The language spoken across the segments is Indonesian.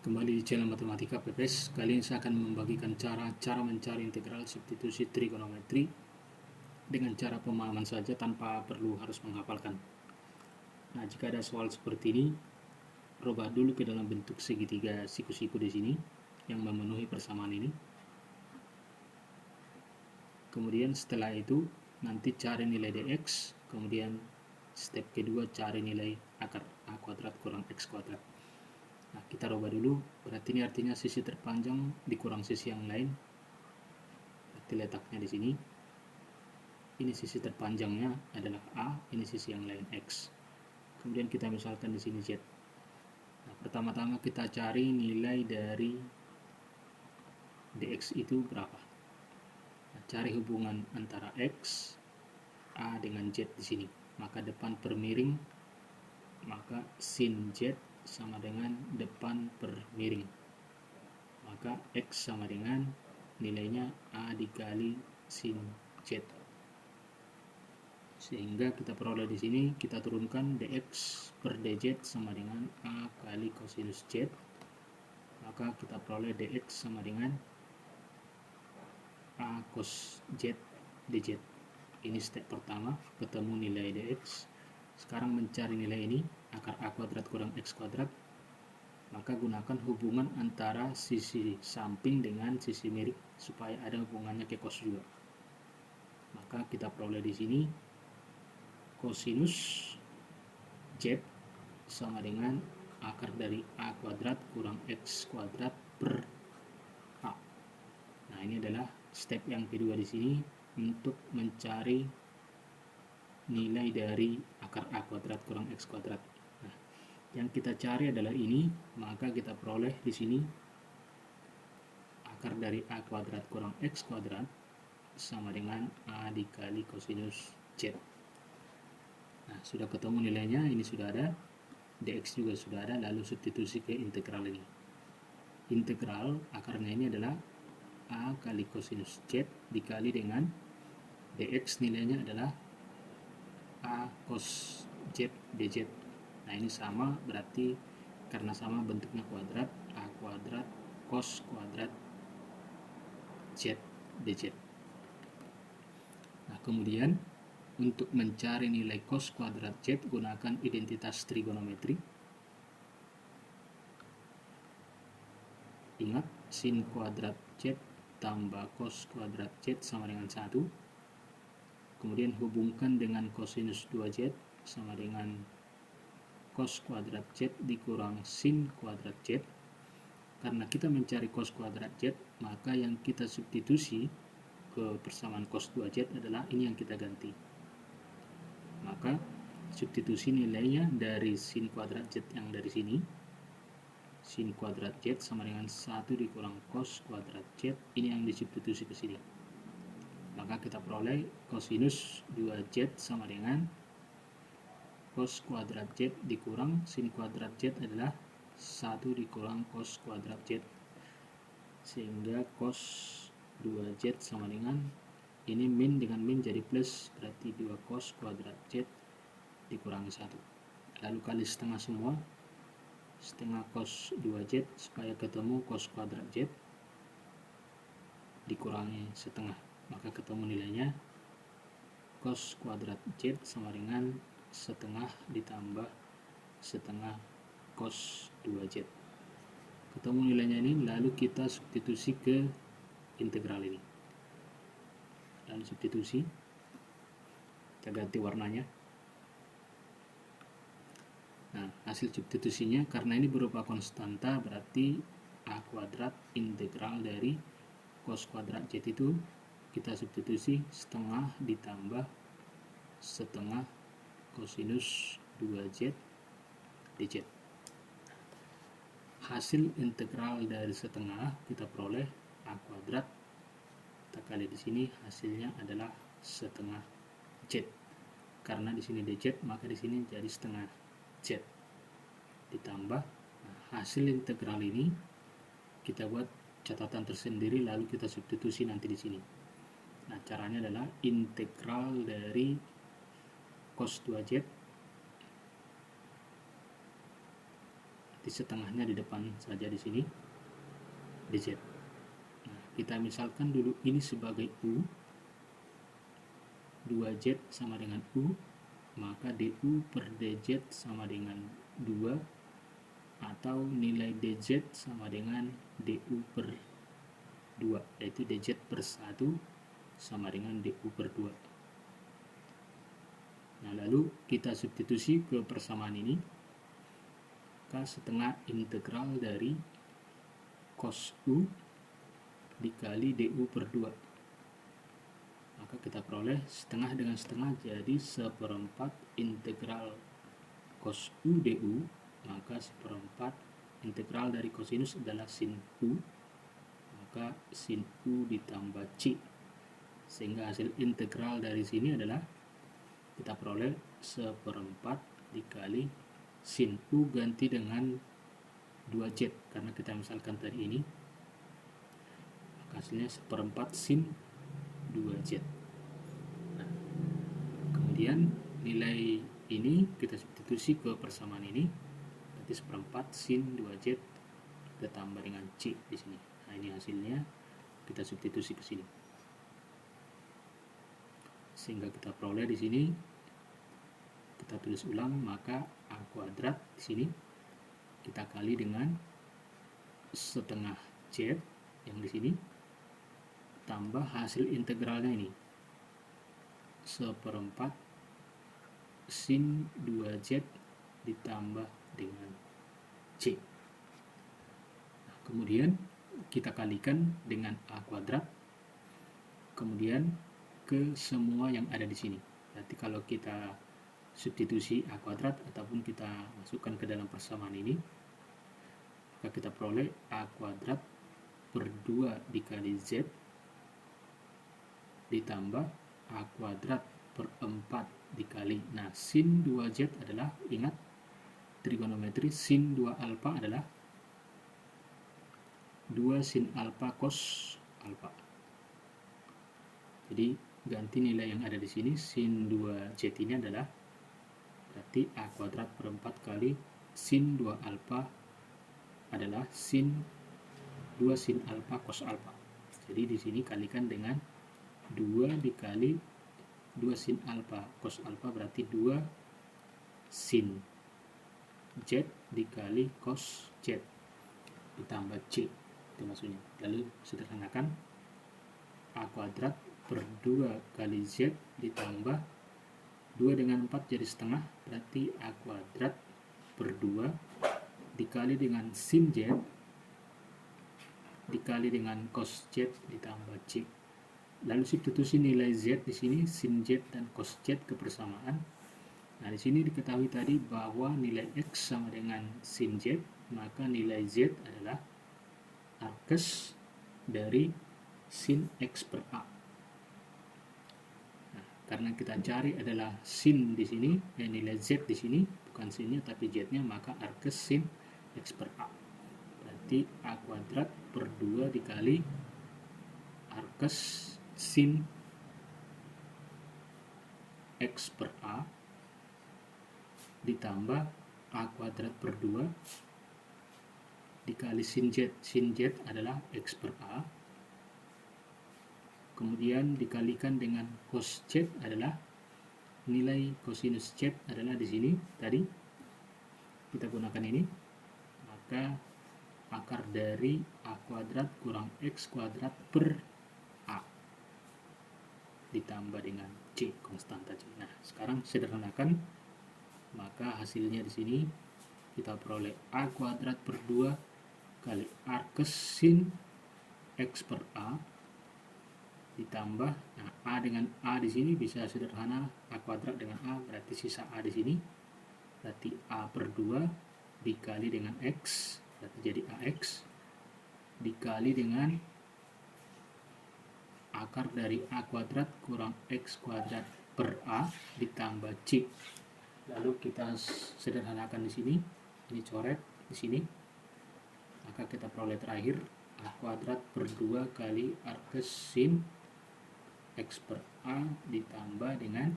Kembali di channel Matematika PPS. Kali ini saya akan membagikan cara mencari integral substitusi trigonometri dengan cara pemahaman saja tanpa perlu harus menghafalkan. Nah, jika ada soal seperti ini, rubah dulu ke dalam bentuk segitiga siku-siku di sini yang memenuhi persamaan ini. Kemudian setelah itu nanti cari nilai dx, kemudian step kedua cari nilai akar a kuadrat kurang x kuadrat. Nah, kita rubah dulu, berarti ini artinya sisi terpanjang dikurang sisi yang lain. Berarti letaknya di sini. Ini sisi terpanjangnya adalah A, ini sisi yang lain X. Kemudian kita misalkan di sini Z. Nah, pertama-tama kita cari nilai dari dx itu berapa. Nah, cari hubungan antara X, A dengan Z di sini. Maka depan per miring, maka sin Z sama dengan depan per miring. Maka X sama dengan nilainya A dikali sin Z. Sehingga kita peroleh di sini, kita turunkan dx per dz sama dengan A kali kosinus Z. Maka kita peroleh dx sama dengan A cos Z dz. Ini step pertama, ketemu nilai dx. Sekarang mencari nilai ini, akar A kuadrat kurang X kuadrat. Maka gunakan hubungan antara sisi samping dengan sisi miring supaya ada hubungannya ke cos juga. Maka kita peroleh di sini kosinus Z sama dengan akar dari A kuadrat kurang X kuadrat per A. Nah, ini adalah step yang kedua di sini untuk mencari nilai dari akar A kuadrat kurang X kuadrat. Nah, yang kita cari adalah ini, maka kita peroleh di sini akar dari A kuadrat kurang X kuadrat sama dengan A dikali kosinus Z. Nah, sudah ketemu nilainya, ini sudah ada, dx juga sudah ada, lalu substitusi ke integral ini. Integral akarnya ini adalah A kali kosinus Z dikali dengan dx nilainya adalah A cos Z dz. Nah, ini sama, berarti karena sama bentuknya kuadrat, A kuadrat cos kuadrat Z dz. Nah, kemudian untuk mencari nilai cos kuadrat Z gunakan identitas trigonometri. Ingat, sin kuadrat Z tambah cos kuadrat Z sama dengan 1. Kemudian hubungkan dengan kosinus 2Z sama dengan cos kuadrat Z dikurang sin kuadrat Z. Karena kita mencari cos kuadrat Z, maka yang kita substitusi ke persamaan cos 2Z adalah ini yang kita ganti. Maka substitusi nilainya dari sin kuadrat Z yang dari sini, sin kuadrat Z sama dengan 1 dikurang cos kuadrat Z, ini yang disubstitusi ke sini. Maka kita peroleh kosinus 2Z sama dengan cos kuadrat Z dikurang sin kuadrat Z adalah 1 dikurang cos kuadrat Z. Sehingga cos 2Z sama dengan, ini min dengan min jadi plus, berarti 2 cos kuadrat Z dikurangi 1. Lalu kali setengah semua, setengah cos 2Z supaya ketemu cos kuadrat Z dikurangi setengah, maka ketemu nilainya cos kuadrat Z sama dengan setengah ditambah setengah cos 2Z. Ketemu nilainya ini, lalu kita substitusi ke integral ini. Lalu substitusi, kita ganti warnanya. Nah, hasil substitusinya karena ini berupa konstanta, berarti A kuadrat integral dari cos kuadrat Z itu kita substitusi setengah ditambah setengah kosinus 2Z dz. Hasil integral dari setengah kita peroleh A kuadrat, kita kali di sini hasilnya adalah setengah Z. Karena di sini dz, maka di sini jadi setengah Z ditambah. Nah, hasil integral ini kita buat catatan tersendiri, lalu kita substitusi nanti di sini. Nah, caranya adalah integral dari cos 2Z berarti setengahnya di depan saja di sini dz. Nah, kita misalkan dulu ini sebagai u, 2z sama dengan u, maka du per dz sama dengan 2, atau nilai dz sama dengan du per 2, yaitu dz per 1 sama dengan du per 2. Nah, lalu kita substitusi ke persamaan ini, maka setengah integral dari cos u dikali du per 2. Maka kita peroleh setengah dengan setengah jadi 1/4 integral cos u du, maka 1/4 integral dari kosinus adalah sin u, maka sin u ditambah c, sehingga hasil integral dari sini adalah kita peroleh 1/4 dikali sin u ganti dengan 2z, karena kita misalkan tadi ini, maka hasilnya 1/4 sin 2z. Nah, kemudian nilai ini kita substitusi ke persamaan ini, berarti 1/4 sin 2z kita tambah dengan c di sini. Nah, ini hasilnya kita substitusi ke sini, sehingga kita peroleh di sini, kita tulis ulang, maka a kuadrat di sini kita kali dengan setengah z yang di sini tambah hasil integralnya ini 1/4 sin 2z ditambah dengan c. Nah, kemudian kita kalikan dengan a kuadrat, kemudian ke semua yang ada di sini. Berarti kalau kita substitusi a kuadrat ataupun kita masukkan ke dalam persamaan ini, maka kita peroleh a kuadrat per 2 dikali z ditambah a kuadrat per 4 dikali, nah sin 2z adalah, ingat trigonometri, sin 2 alfa adalah 2 sin alfa cos alfa. Jadi ganti nilai yang ada di sini, sin 2z ini adalah berarti a kuadrat per 4 kali sin 2 alfa adalah sin 2 sin alfa cos alfa. Jadi di sini kalikan dengan 2 dikali 2 sin alfa cos alfa, berarti 2 sin z dikali cos z ditambah c, itu maksudnya. Lalu sederhanakan, a kuadrat per 2 kali z ditambah 2 dengan 4 jadi setengah, berarti a kuadrat per 2 dikali dengan sin z dikali dengan cos z ditambah c. Lalu substitusi nilai z di sini, sin z dan cos z ke persamaan. Nah, di sini diketahui tadi bahwa nilai x sama dengan sin z, maka nilai z adalah arkes dari sin x per a. Nah, karena kita cari adalah sin di sini, nilai z di sini, bukan sinnya tapi z-nya, maka arkes sin x per a. Berarti a kuadrat per 2 dikali arkes sin x per a ditambah a kuadrat per 2 dikali sin z. Sin z adalah x per a, kemudian dikalikan dengan cos z adalah nilai kosinus z adalah di sini tadi kita gunakan ini, maka akar dari a kuadrat kurang x kuadrat per a ditambah dengan c, konstanta c. Nah, sekarang sederhanakan, maka hasilnya di sini kita peroleh a kuadrat per 2 kali arkes sin x per a ditambah, nah a dengan a di sini bisa sederhana, a kuadrat dengan a berarti sisa a di sini, berarti a per 2 dikali dengan x, berarti jadi ax dikali dengan akar dari a kuadrat kurang x kuadrat per a ditambah c. Lalu kita sederhanakan di sini, ini coret di sini, maka kita peroleh terakhir a kuadrat per 2 kali arkes sin x per a ditambah dengan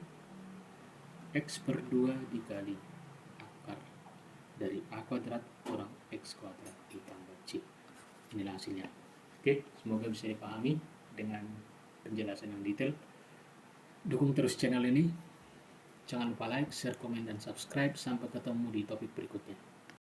x per 2 dikali akar dari a kuadrat kurang X kuadrat ditambah C. Inilah hasilnya. Oke, semoga bisa dipahami dengan penjelasan yang detail. Dukung terus channel ini. Jangan lupa like, share, komen, dan subscribe. Sampai ketemu di topik berikutnya.